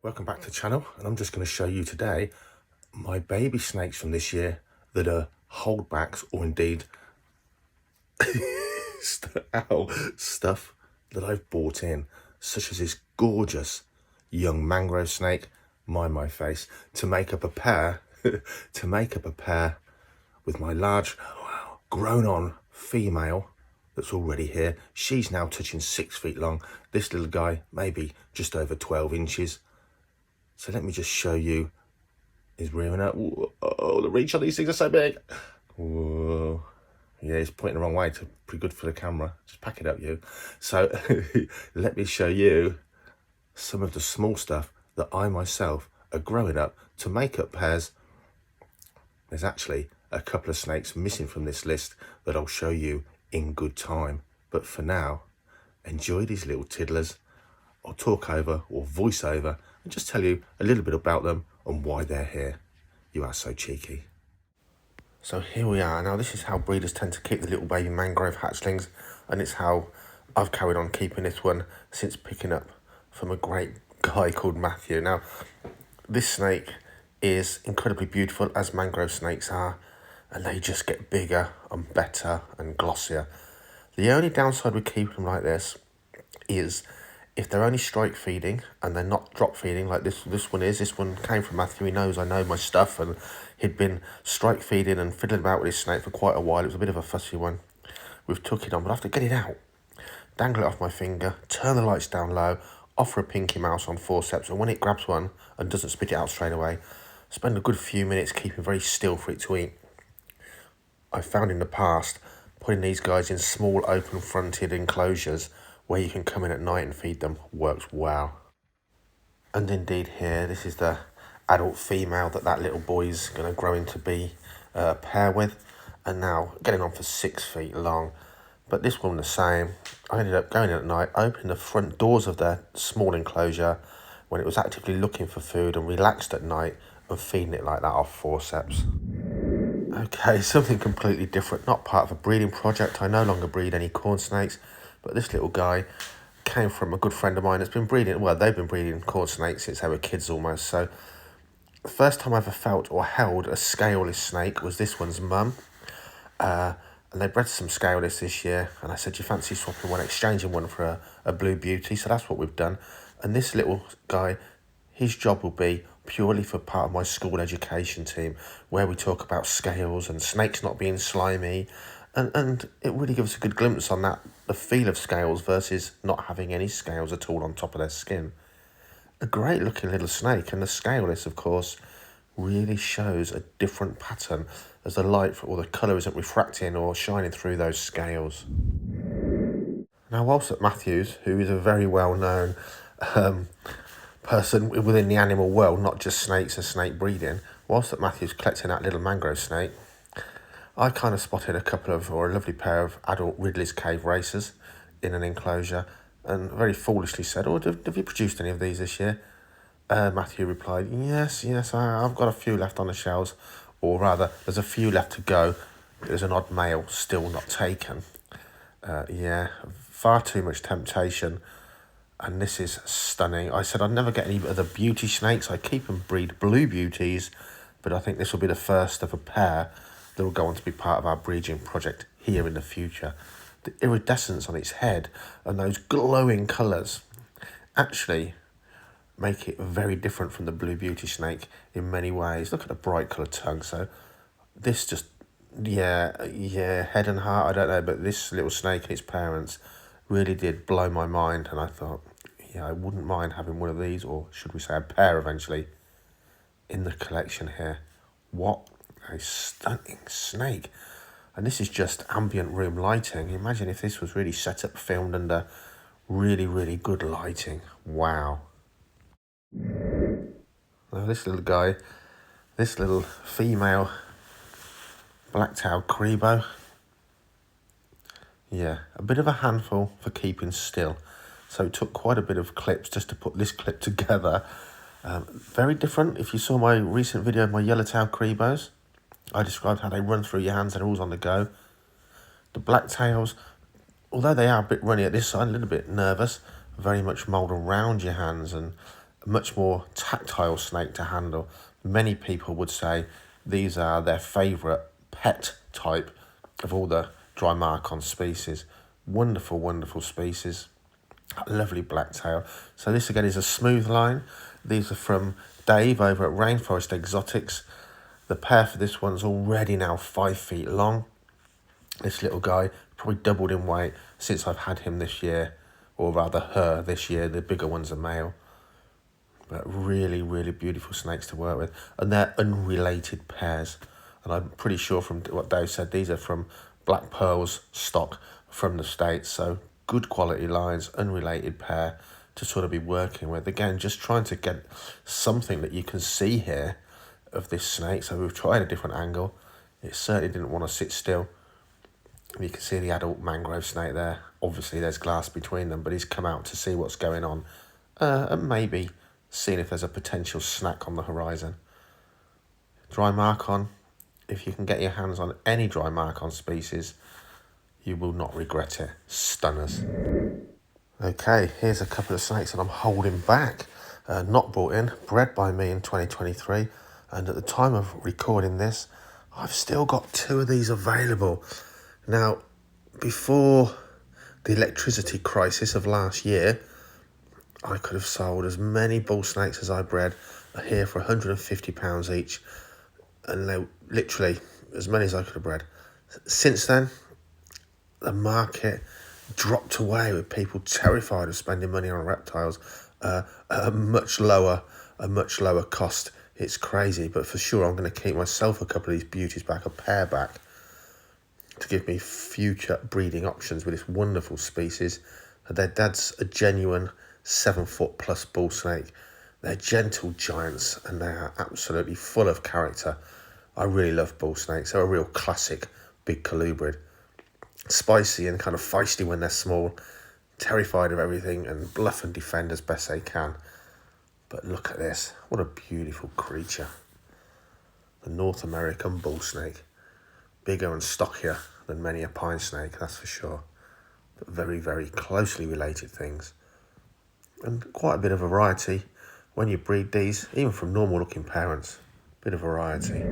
Welcome back to the channel, and I'm just going to show you today my baby snakes from this year that are holdbacks, or indeed stuff that I've bought in, such as this gorgeous young mangrove snake, mind my face, to make up a pair with my large grown on female that's already here. She's now touching 6 feet long. This little guy maybe just over 12 inches. So let me just show you his rearing up. Oh, the reach on these things are so big. Whoa. Yeah, he's pointing the wrong way. It's pretty good for the camera. Just pack it up, you. So let me show you some of the small stuff that I myself are growing up to make up pairs. There's actually a couple of snakes missing from this list that I'll show you in good time. But for now, enjoy these little tiddlers. I'll talk over or voice over and just tell you a little bit about them and why they're here. You are so cheeky. So here we are. Now this is how breeders tend to keep the little baby mangrove hatchlings, and it's how I've carried on keeping this one since picking up from a great guy called Matthew. Now this snake is incredibly beautiful, as mangrove snakes are, and they just get bigger and better and glossier. The only downside with keeping them like this is if they're only strike feeding and they're not drop feeding like this one is. This one came from Matthew. He knows I know my stuff, and he'd been strike feeding and fiddling about with his snake for quite a while. It was a bit of a fussy one. We've took it on, but I have to get it out, dangle it off my finger, turn the lights down low, offer a pinky mouse on forceps, and when it grabs one and doesn't spit it out straight away, spend a good few minutes keeping very still for it to eat. I found in the past putting these guys in small open fronted enclosures where you can come in at night and feed them works well. And indeed here, this is the adult female that little boy's going to grow into be a pair with, and now getting on for 6 feet long. But this one the same. I ended up going in at night, opening the front doors of their small enclosure when it was actively looking for food, and relaxed at night and feeding it like that off forceps. Okay, something completely different, not part of a breeding project. I no longer breed any corn snakes, but this little guy came from a good friend of mine that's been breeding, well, they've been breeding corn snakes since they were kids almost. So the first time I ever felt or held a scaleless snake was this one's mum. And they bred some scaleless this year, and I said, do you fancy swapping one, exchanging one for a blue beauty? So that's what we've done. And this little guy, his job will be purely for part of my school education team, where we talk about scales and snakes not being slimy, and it really gives us a good glimpse on that, the feel of scales versus not having any scales at all on top of their skin. A great looking little snake, and the scaleless, of course, really shows a different pattern as the light or the colour isn't refracting or shining through those scales. Now, whilst at Matthew's, who is a very well-known person within the animal world, not just snakes and snake breeding, whilst at Matthew's collecting that little mangrove snake, I kind of spotted a lovely pair of adult Ridley's cave racers in an enclosure, and very foolishly said, oh, have you produced any of these this year? Matthew replied, yes, I've got a few left on the shelves, or rather, there's a few left to go. There's an odd male still not taken. Yeah, far too much temptation, and this is stunning. I said I'd never get any other beauty snakes. I keep and breed blue beauties, but I think this will be the first of a pair that will go on to be part of our breeding project here in the future. The iridescence on its head and those glowing colours actually make it very different from the blue beauty snake in many ways. Look at the bright coloured tongue. So this just, yeah, head and heart, I don't know, but this little snake and its parents really did blow my mind, and I thought, yeah, I wouldn't mind having one of these, or should we say a pair eventually, in the collection here. What a stunning snake. And this is just ambient room lighting. Imagine if this was really set up, filmed under really, really good lighting. Wow. Now this little guy, this little female black-tailed cribo, yeah, a bit of a handful for keeping still. So it took quite a bit of clips just to put this clip together. Very different. If you saw my recent video of my yellow-tailed cribos, I described how they run through your hands and are always on the go. The blacktails, although they are a bit runny at this side, a little bit nervous, very much mould around your hands and a much more tactile snake to handle. Many people would say these are their favourite pet type of all the Drymarchon species. Wonderful, wonderful species. Lovely blacktail. So this again is a smooth line. These are from Dave over at Rainforest Exotics. The pair for this one's already now 5 feet long. This little guy probably doubled in weight since I've had him this year, or rather her this year. The bigger one's a male. But really, really beautiful snakes to work with. And they're unrelated pairs. And I'm pretty sure from what Dave said, these are from Black Pearl's stock from the States. So good quality lines, unrelated pair to sort of be working with. Again, just trying to get something that you can see here of this snake. So we've tried a different angle. It certainly didn't want to sit still. You can see the adult mangrove snake there. Obviously there's glass between them, but he's come out to see what's going on. And maybe seeing if there's a potential snack on the horizon. Drymarchon, if you can get your hands on any Drymarchon species, you will not regret it. Stunners. Okay, here's a couple of snakes that I'm holding back. Not brought in, bred by me in 2023. And at the time of recording this, I've still got 2 of these available. Now, before the electricity crisis of last year, I could have sold as many bull snakes as I bred here for £150 each. And they literally as many as I could have bred. Since then, the market dropped away with people terrified of spending money on reptiles at a much lower cost. It's crazy, but for sure I'm going to keep myself a couple of these beauties back, a pair back, to give me future breeding options with this wonderful species. Their dad's a genuine 7 foot plus bull snake. They're gentle giants and they are absolutely full of character. I really love bull snakes. They're a real classic big colubrid. Spicy and kind of feisty when they're small, terrified of everything and bluff and defend as best they can. But look at this, what a beautiful creature. The North American bull snake. Bigger and stockier than many a pine snake, that's for sure. But very, very closely related things. And quite a bit of variety when you breed these, even from normal looking parents. Bit of variety.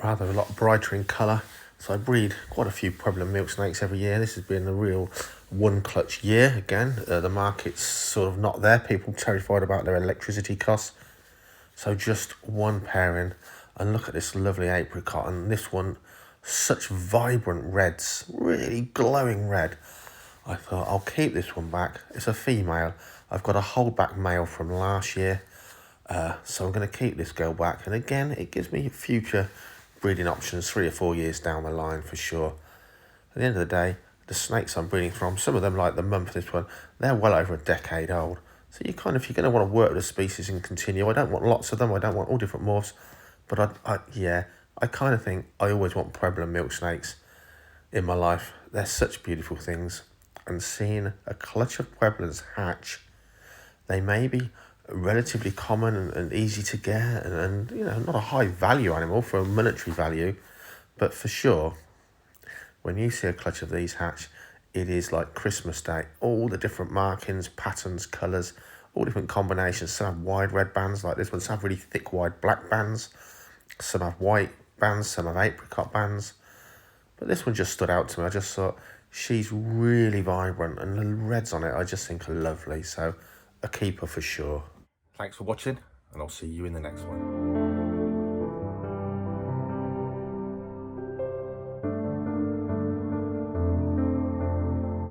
Rather a lot brighter in colour. So I breed quite a few Pueblan milk snakes every year. This has been a real one clutch year again. The market's sort of not there. People terrified about their electricity costs. So just one pairing. And look at this lovely apricot. And this one, such vibrant reds, really glowing red. I thought I'll keep this one back. It's a female. I've got a holdback male from last year. So I'm going to keep this girl back. And again, it gives me future breeding options 3 or 4 years down the line for sure. At the end of the day, the snakes I'm breeding from, some of them like the mum for this one, they're well over a decade old. So you kind of, if you're going to want to work with a species and continue, I don't want lots of them, I don't want all different morphs, but I kind of think I always want Pueblan milk snakes in my life. They're such beautiful things. And seeing a clutch of Pueblans hatch, they may be relatively common and easy to get and you know, not a high value animal for a monetary value, but for sure, when you see a clutch of these hatch, it is like Christmas Day. All the different markings, patterns, colours, all different combinations. Some have wide red bands like this one, some have really thick wide black bands, some have white bands, some have apricot bands. But this one just stood out to me. I just thought, she's really vibrant and the reds on it I just think are lovely. So a keeper for sure. Thanks for watching and I'll see you in the next one.